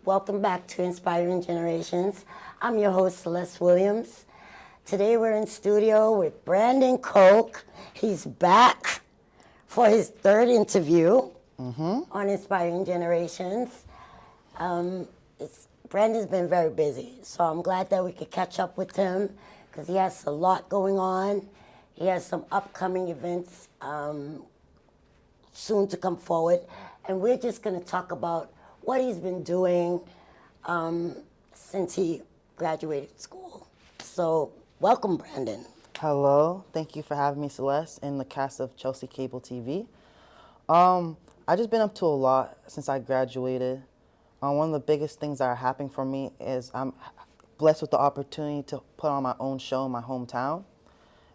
Welcome back to Inspiring Generations. I'm your host, Celeste Williams. Today we're in studio with Brandon Coke. He's back for his third interview on Inspiring Generations. Brandon's been very busy, so I'm glad that we could catch up with him because he has a lot going on. He has some upcoming events soon to come forward, and we're just going to talk about what he's been doing since he graduated school. So, welcome, Brandon. Hello, thank you for having me, Celeste, and the cast of Chelsea Cable TV. I just been up to a lot since I graduated. One of the biggest things that are happening for me is I'm blessed with the opportunity to put on my own show in my hometown.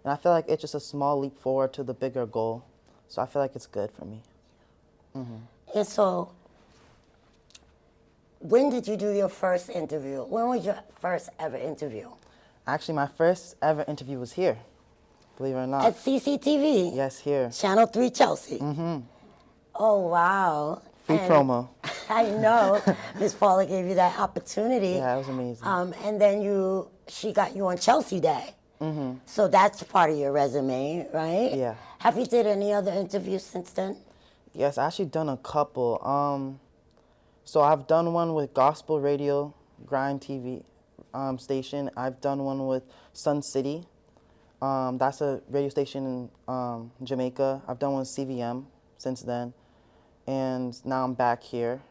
And I feel like it's just a small leap forward to the bigger goal. So I feel like it's good for me. And so, when did you do your first interview? When was your first ever interview? Actually, my first ever interview was here, believe it or not. At CCTV? Yes, here. Channel 3 Chelsea? Oh, wow. Free promo. I know. Miss Paula gave you that opportunity. Yeah, it was amazing. And then she got you on Chelsea Day. So that's part of your resume, right? Yeah. Have you did any other interviews since then? Yes, I actually done a couple. So I've done one with Gospel Radio, Grind TV station. I've done one with Sun City. That's a radio station in Jamaica. I've done one with CVM since then. And now I'm back here.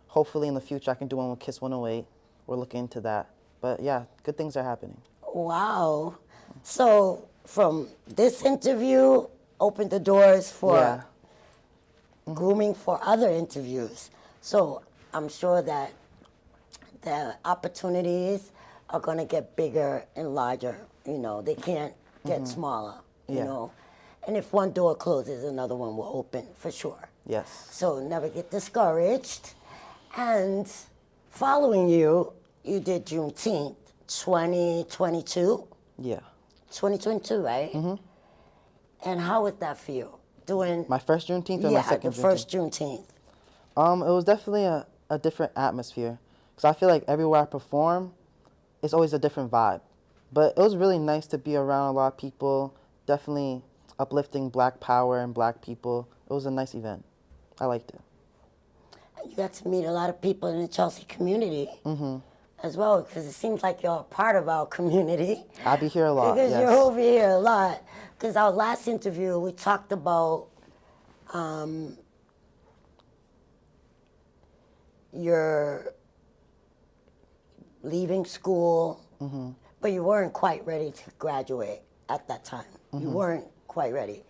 Hopefully in the future I can do one with Kiss 108. We're looking into that. But yeah, good things are happening. Wow. So from this interview, opened the doors for grooming for other interviews. So I'm sure that the opportunities are going to get bigger and larger. You know, they can't get smaller, you know. And if one door closes, another one will open for sure. Yes. So never get discouraged. And following you, you did Juneteenth 2022. Yeah. 2022, right? And how was that for you? Doing my first Juneteenth or my second Juneteenth? The first Juneteenth. It was definitely a different atmosphere. Because I feel like everywhere I perform, it's always a different vibe. But it was really nice to be around a lot of people, definitely uplifting Black power and Black people. It was a nice event. I liked it. You got to meet a lot of people in the Chelsea community as well, because it seems like you're a part of our community. I be here a lot, because you're over here a lot. Because our last interview, we talked about your leaving school, but you weren't quite ready to graduate at that time. You weren't quite ready.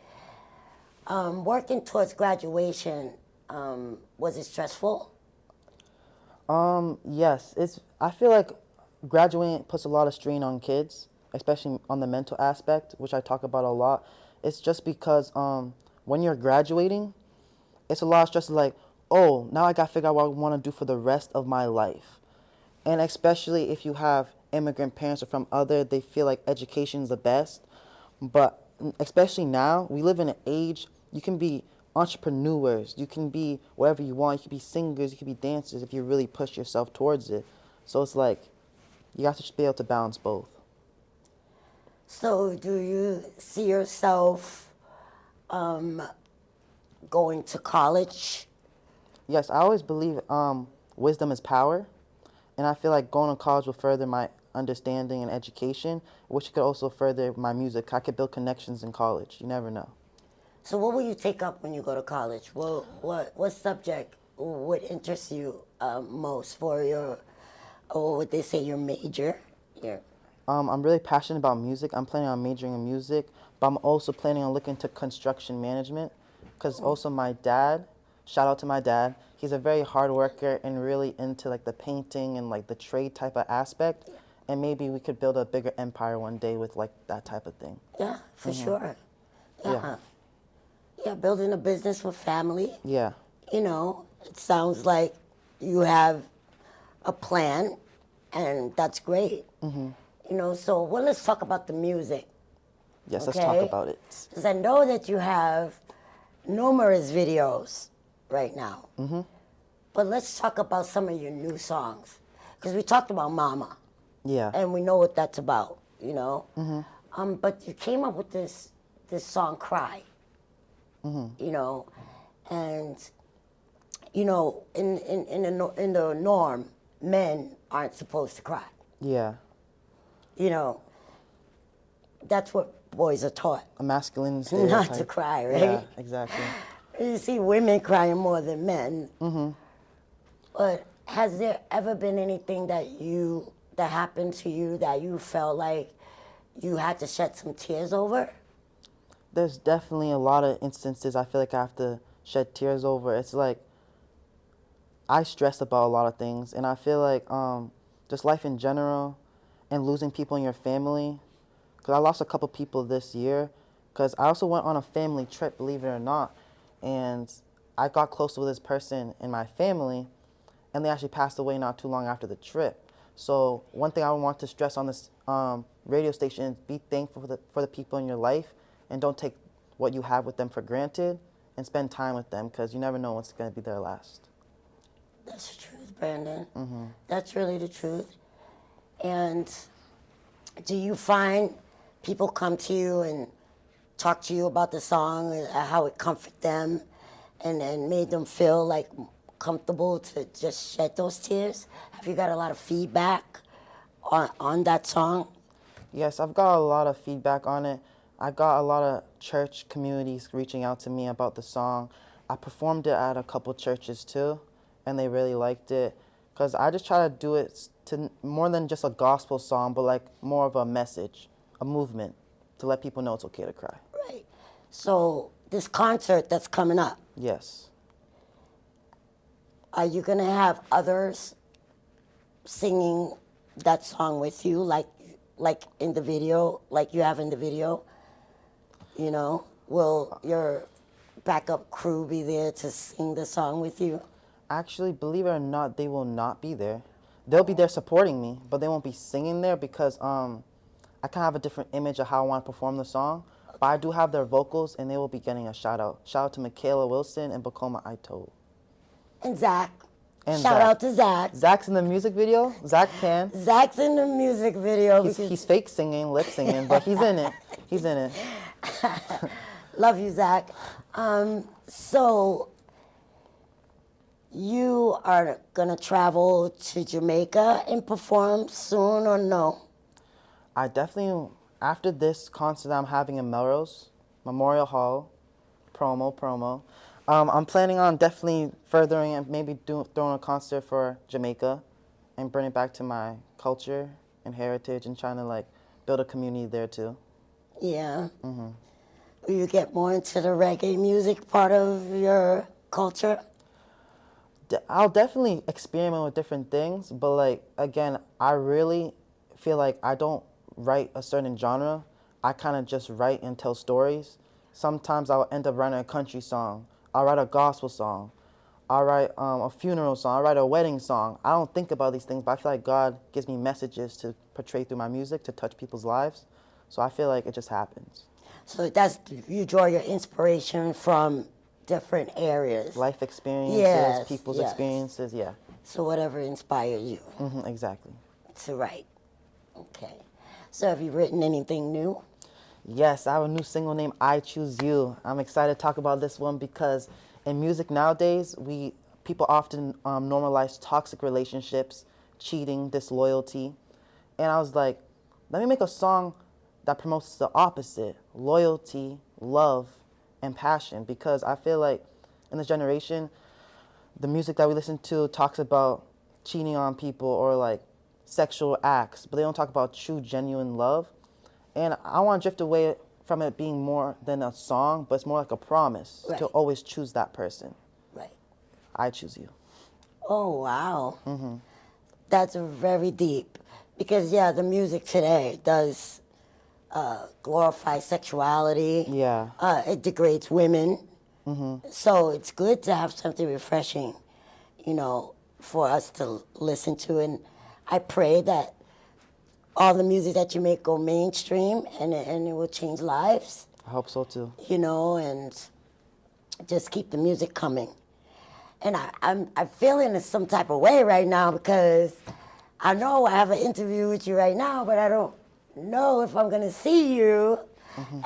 Working towards graduation, was it stressful? Yes. I feel like graduating puts a lot of strain on kids, especially on the mental aspect, which I talk about a lot. It's just because when you're graduating, it's a lot of stress like, oh, now I got to figure out what I want to do for the rest of my life. And especially if you have immigrant parents or from they feel like education is the best. But especially now, we live in an age, you can be entrepreneurs, you can be whatever you want, you can be singers, you can be dancers if you really push yourself towards it. So it's like, you have to be able to balance both. So do you see yourself going to college? Yes, I always believe wisdom is power. And I feel like going to college will further my understanding and education, which could also further my music. I could build connections in college. You never know. So what will you take up when you go to college? What subject would interest you most for your, or would they say your major? I'm really passionate about music. I'm planning on majoring in music, but I'm also planning on looking into construction management because also my dad, shout out to my dad, he's a very hard worker and really into like the painting and like the trade type of aspect. And maybe we could build a bigger empire one day with like that type of thing. Yeah, for sure. Yeah, building a business with family. Yeah. You know, it sounds like you have a plan, and that's great. You know, so let's talk about the music. Yes, let's talk about it. Because I know that you have numerous videos right now. But let's talk about some of your new songs. Because we talked about Mama. Yeah. And we know what that's about, you know? But you came up with this song, Cry. You know? And, you know, in the norm, men aren't supposed to cry. Yeah. You know? That's what boys are taught. A masculine stereotype. Not to cry, right? Yeah, exactly. You see women crying more than men. But has there ever been anything that happened to you that you felt like you had to shed some tears over? There's definitely a lot of instances I feel like I have to shed tears over. It's like I stress about a lot of things, and I feel like just life in general and losing people in your family. Because I lost a couple people this year. Because I also went on a family trip, believe it or not, and I got close with this person in my family, and they actually passed away not too long after the trip. So one thing I want to stress on this radio station is be thankful for the people in your life, and don't take what you have with them for granted, and spend time with them, because you never know what's going to be their last. That's the truth, Brandon. That's really the truth. And do you find people come to you and talk to you about the song and how it comforted them and made them feel like comfortable to just shed those tears? Have you got a lot of feedback on that song? Yes, I've got a lot of feedback on it. I got a lot of church communities reaching out to me about the song. I performed it at a couple churches too, and they really liked it. Because I just try to do it to more than just a gospel song, but like more of a message, a movement, to let people know it's okay to cry. Right. So this concert that's coming up, Yes. are you going to have others singing that song with you, like in the video, like you have in the video? You know, will your backup crew be there to sing the song with you? Actually, believe it or not, they will not be there. They'll be there supporting me, but they won't be singing there because I kind of have a different image of how I want to perform the song. But I do have their vocals, and they will be getting a shout out. Shout out to Michaela Wilson and Bacoma Ito. And Zach. And Shout Zach. out to Zach. Zach's in the music video. Zach can. Zach's in the music video. He's fake singing, lip singing, but he's in it. He's in it. Love you, Zach. So you are gonna travel to Jamaica and perform soon, or no? I definitely, after this concert I'm having in Melrose, Memorial Hall, promo. I'm planning on definitely furthering and maybe throwing a concert for Jamaica and bring it back to my culture and heritage and trying to like build a community there too. Yeah. Will you get more into the reggae music part of your culture? I'll definitely experiment with different things, but like again, I really feel like I don't write a certain genre. I kind of just write and tell stories. Sometimes I'll end up writing a country song. I'll write a gospel song. I'll write a funeral song. I'll write a wedding song. I don't think about these things, but I feel like God gives me messages to portray through my music to touch people's lives. So I feel like it just happens. So you draw your inspiration from different areas. Life experiences, Yes, people's yes. experiences, yeah. So whatever inspires you Exactly. to write. Okay. So have you written anything new? Yes, I have a new single named I Choose You. I'm excited to talk about this one because in music nowadays, people often normalize toxic relationships, cheating, disloyalty. And I was like, let me make a song that promotes the opposite, loyalty, love, and passion. Because I feel like in this generation, the music that we listen to talks about cheating on people or like sexual acts, but they don't talk about true, genuine love. And I want to drift away from it being more than a song, but it's more like a promise to always choose that person. Right. I choose you. Oh, wow. That's very deep. Because, yeah, the music today does glorify sexuality. Yeah. It degrades women. So it's good to have something refreshing, you know, for us to listen to. And I pray that all the music that you make go mainstream and it will change lives, I hope so too. you know, and just keep the music coming. And I'm feeling in some type of way right now because I know I have an interview with you right now, but I don't know if I'm going to see you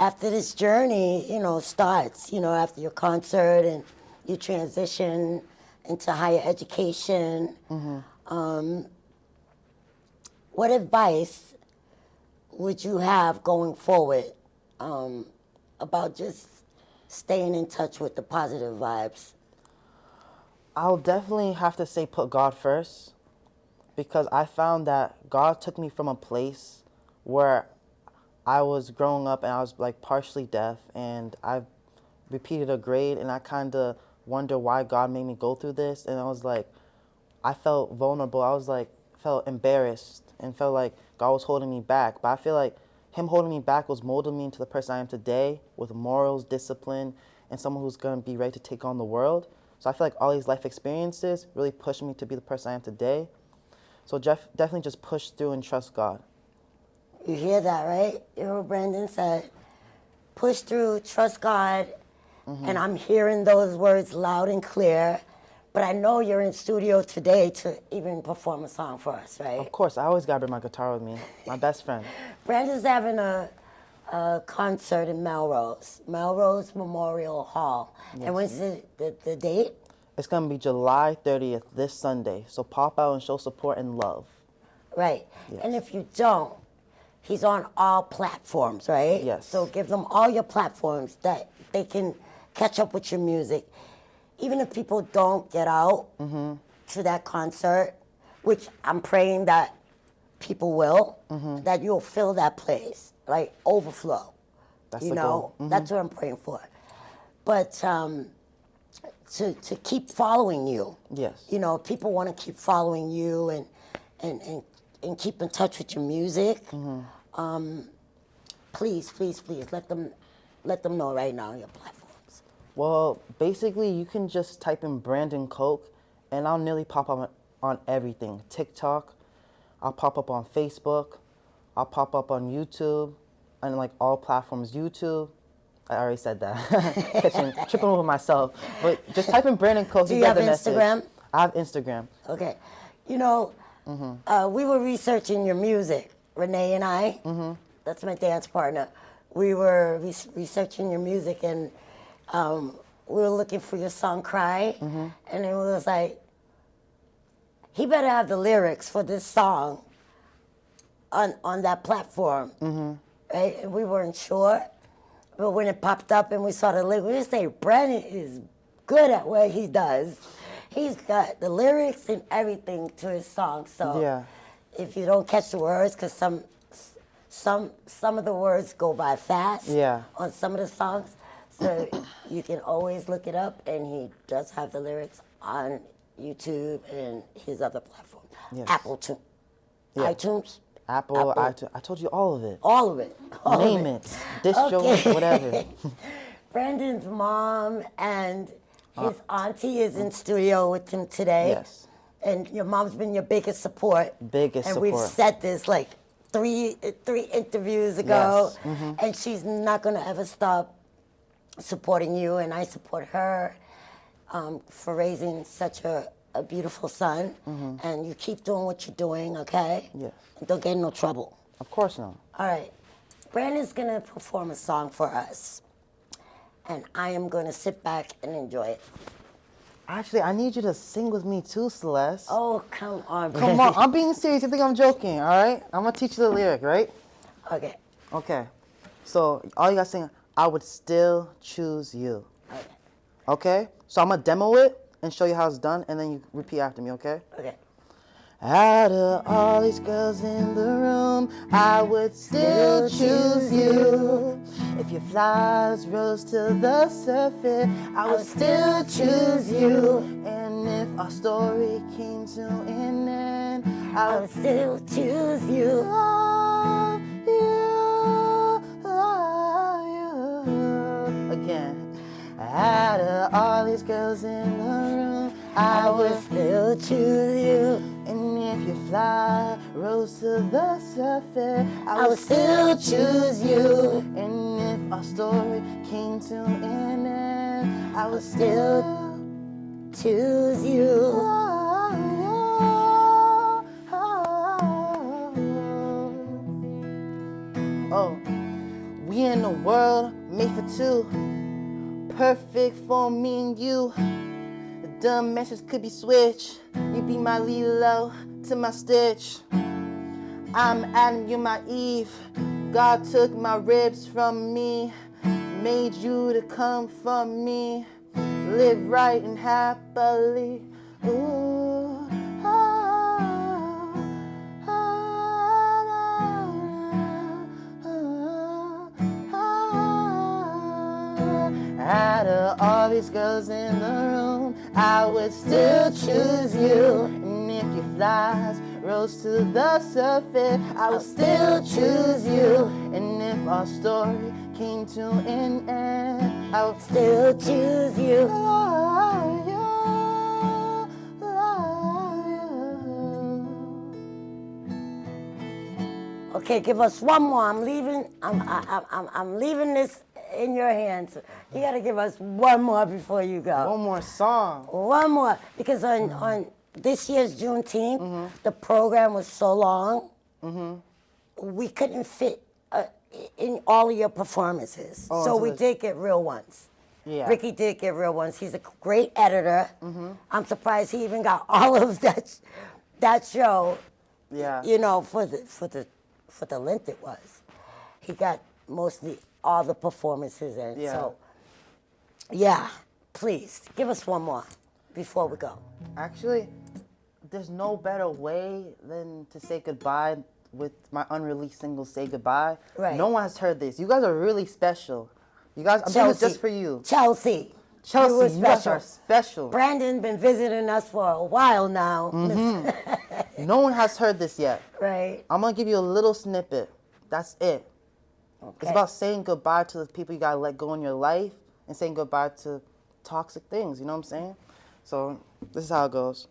after this journey, starts, after your concert and you transition into higher education. What advice would you have going forward about just staying in touch with the positive vibes? I'll definitely have to say put God first, because I found that God took me from a place where I was growing up and I was like partially deaf, and I repeated a grade, and I kind of wonder why God made me go through this. And I was like, I felt vulnerable. I was like, felt embarrassed and felt like God was holding me back. But I feel like Him holding me back was molding me into the person I am today, with morals, discipline, and someone who's going to be ready to take on the world. So I feel like all these life experiences really pushed me to be the person I am today. So definitely just push through and trust God. You hear that, right? You hear what Brandon said. Push through, trust God. And I'm hearing those words loud and clear. But I know you're in studio today to even perform a song for us, right? Of course, I always got to bring my guitar with me. My best friend. Brandon's having a concert in Melrose Memorial Hall. Yes. And when's the date? It's going to be July 30th, this Sunday. So pop out and show support and love. Right. Yes. And if you don't, he's on all platforms, right? Yes. So give them all your platforms that they can catch up with your music. Even if people don't get out to that concert, which I'm praying that people will, that you'll fill that place, like overflow. That's the goal. That's what I'm praying for. But to keep following you. Yes. People want to keep following you and keep in touch with your music. Please let them know right now on your platforms. Well, basically, you can just type in Brandon Coke, and I'll nearly pop up on everything. TikTok, I'll pop up on Facebook, I'll pop up on YouTube, and like all platforms. YouTube, I already said that. Tripping over myself. But just type in Brandon Coke. Do you have Instagram? Message. I have Instagram. Okay. We were researching your music, Renee and I. That's my dance partner. We were researching your music, and we were looking for your song Cry, and it was like, he better have the lyrics for this song on that platform, right? And we weren't sure, but when it popped up and we saw the lyrics, we just say, Brandon is good at what he does. He's got the lyrics and everything to his song. So if you don't catch the words, because some of the words go by fast on some of the songs, so you can always look it up, and he does have the lyrics on YouTube and his other platform. Yes. iTunes. Apple, iTunes. I told you all of it. All of it. Name it. Distro, whatever. Brandon's mom and his auntie is in studio with him today. Yes. And your mom's been your biggest support. And we've said this like three interviews ago. Yes. And she's not going to ever stop supporting you, and I support her for raising such a beautiful son. And you keep doing what you're doing, okay? Yes. And don't get in no trouble. Of course not. All right. Brandon's going to perform a song for us, and I am going to sit back and enjoy it. Actually, I need you to sing with me too, Celeste. Oh, come on, Come on, I'm being serious. You think I'm joking, all right? I'm going to teach you the lyric, right? Okay. Okay. So all you got to sing, I would still choose you. Okay. Okay? So I'm going to demo it and show you how it's done, and then you repeat after me, okay? Okay. Out of all these girls in the room, I would still choose you. If your flowers rose to the surface, I would still choose you. And if our story came to an end, I would still choose you. Love you. Again. Out of all these girls in the room, I would still choose you. And if your fly rose to the surface, I would still choose you. And if our story came to an end, I would still choose you. Oh, we in a world made for two, perfect for me and you. The dimensions could be switched. You be my Lilo to my Stitch. I'm Adam, you my Eve. God took my ribs from me, made you to come from me. Live right and happily. Ooh, out of all these girls in the room, I would still choose you. And if your flies rose to the surface, I would still choose you. And if our story came to an end, I would Still choose you. love you. Okay, give us one more. I'm leaving. I'm leaving this in your hands. You gotta give us one more before you go. One more song. One more, because on this year's Juneteenth, the program was so long, we couldn't fit in all of your performances. Oh, so so we the- did get real ones. Yeah. Ricky did get real ones. He's a great editor. I'm surprised he even got all of that show. Yeah. You know, for the length it was. He got mostly all the performances in. Yeah. So, yeah, please give us one more before we go. Actually, there's no better way than to say goodbye with my unreleased single, Say Goodbye. Right. No one has heard this. You guys are really special. You guys, I'm doing this just for you. Chelsea, Chelsea, you were you guys are special. Brandon been visiting us for a while now. No one has heard this yet. Right. I'm gonna give you a little snippet. That's it. Okay. It's about saying goodbye to the people you gotta let go in your life and saying goodbye to toxic things. You know what I'm saying? So this is how it goes.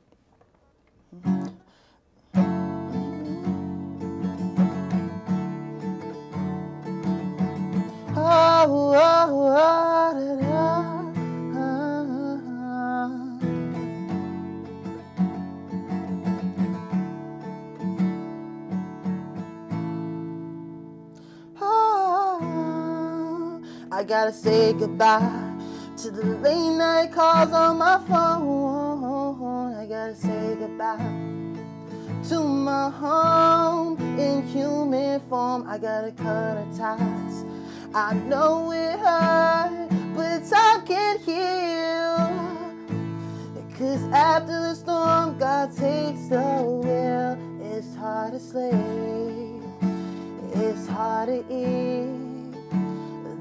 I gotta say goodbye to the late night calls on my phone. I gotta say goodbye to my home in human form. I gotta cut our ties. I know it hurt, but time can't heal. 'Cause after the storm, God takes the wheel. It's hard to sleep, it's hard to eat.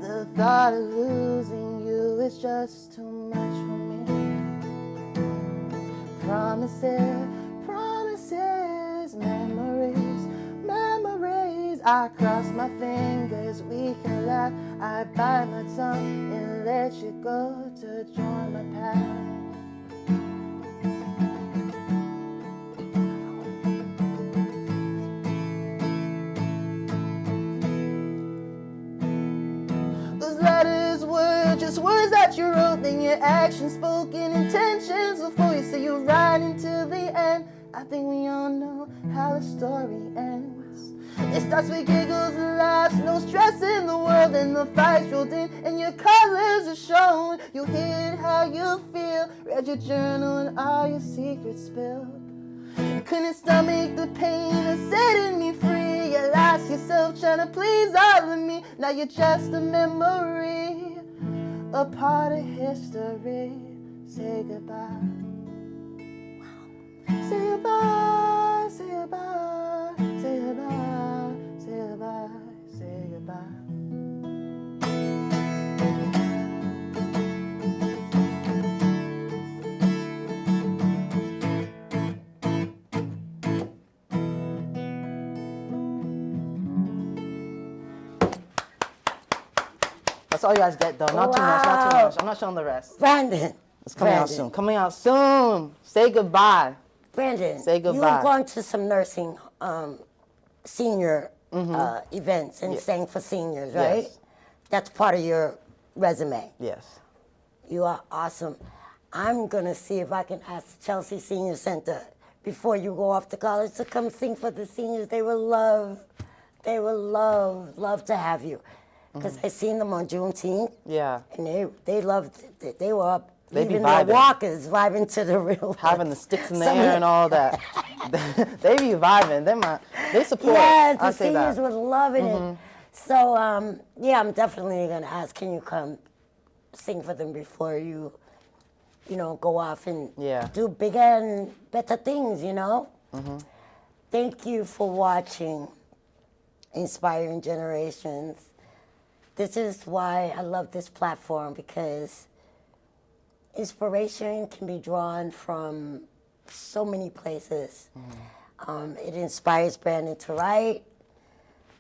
The thought of losing you is just too much for me. Promises, promises, memories, memories. I cross my fingers, we can laugh. I bite my tongue and let you go to join my path. Letters were just words that you wrote, then your actions spoken intentions before you say you're right into the end. I think we all know how the story ends. It starts with giggles and laughs, no stress in the world, and the fights rolled in, and your colors are shown. You hid how you feel, read your journal, and all your secrets spilled. Couldn't stomach the pain of setting me free. You lost yourself trying to please all of me. Now you're just a memory, a part of history. Say goodbye. Say goodbye, say goodbye, say goodbye, say goodbye, say goodbye. That's all you guys get, though. Not too much, not too much. I'm not showing the rest. Brandon. It's coming out soon. Coming out soon. Say goodbye. Brandon, Say goodbye. you have gone to some nursing senior events and sang for seniors, right? Yes. That's part of your resume. Yes. You are awesome. I'm going to see if I can ask the Chelsea Senior Center before you go off to college to come sing for the seniors. They will love to have you. Because I seen them on Juneteenth. Yeah. And they loved it. They were up, They be even their vibing. walkers, vibing to the real Having the sticks in the air and all that. They be vibing. They support. Yes, I the say seniors that. were loving it. So, yeah, I'm definitely going to ask, can you come sing for them before you go off and do bigger and better things, Thank you for watching Inspiring Generations. This is why I love this platform, because inspiration can be drawn from so many places. It inspires Brandon to write.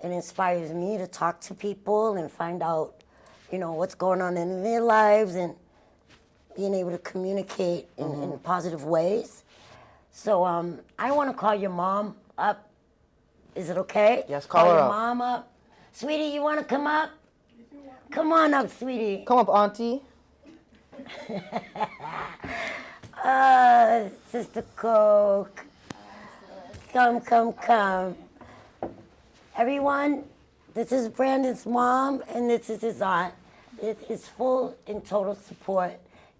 It inspires me to talk to people and find out, what's going on in their lives and being able to communicate in positive ways. So I want to call your mom up. Is it okay? Yes, call her your up. Mom up. Sweetie, you want to come up? Come on up, sweetie. Come up, Auntie. Sister Coke. Come. Everyone, this is Brandon's mom, and this is his aunt. It is full and total support.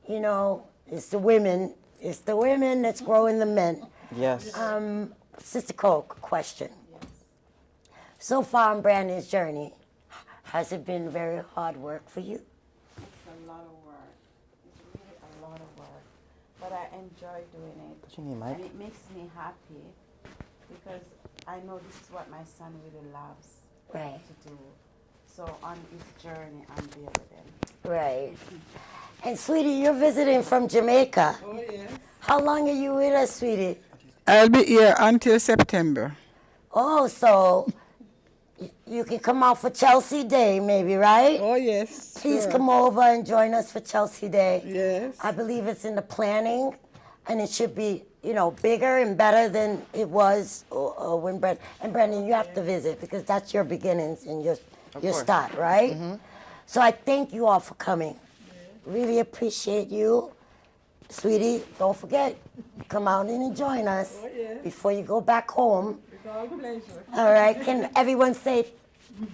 It's the women. It's the women that's growing the men. Yes. Sister Coke, question. Yes. So far on Brandon's journey, has it been very hard work for you? It's a lot of work. It's really a lot of work. But I enjoy doing it. What you need, Mike? And it makes me happy because I know this is what my son really loves Right. to do. So on his journey, I'm there with him. Right. And sweetie, you're visiting from Jamaica. Oh, yes. How long are you with us, sweetie? I'll be here until September. Oh, so you can come out for Chelsea Day, maybe, right? Oh, yes. Please sure. come over and join us for Chelsea Day. Yes. I believe it's in the planning, and it should be, bigger and better than it was when Brandon. And Brandon, you have to visit because that's your beginnings and your course. start, right? So I thank you all for coming. Really appreciate you. Sweetie, don't forget, come out and join us Oh, yes. before you go back home. With all pleasure. All right, can everyone say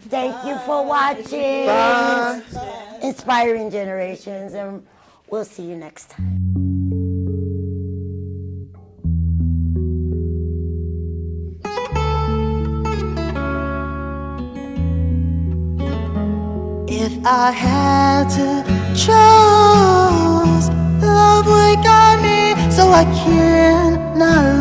thank you for watching Inspiring Generations, and we'll see you next time. If I had to choose, love would guide me, so I cannot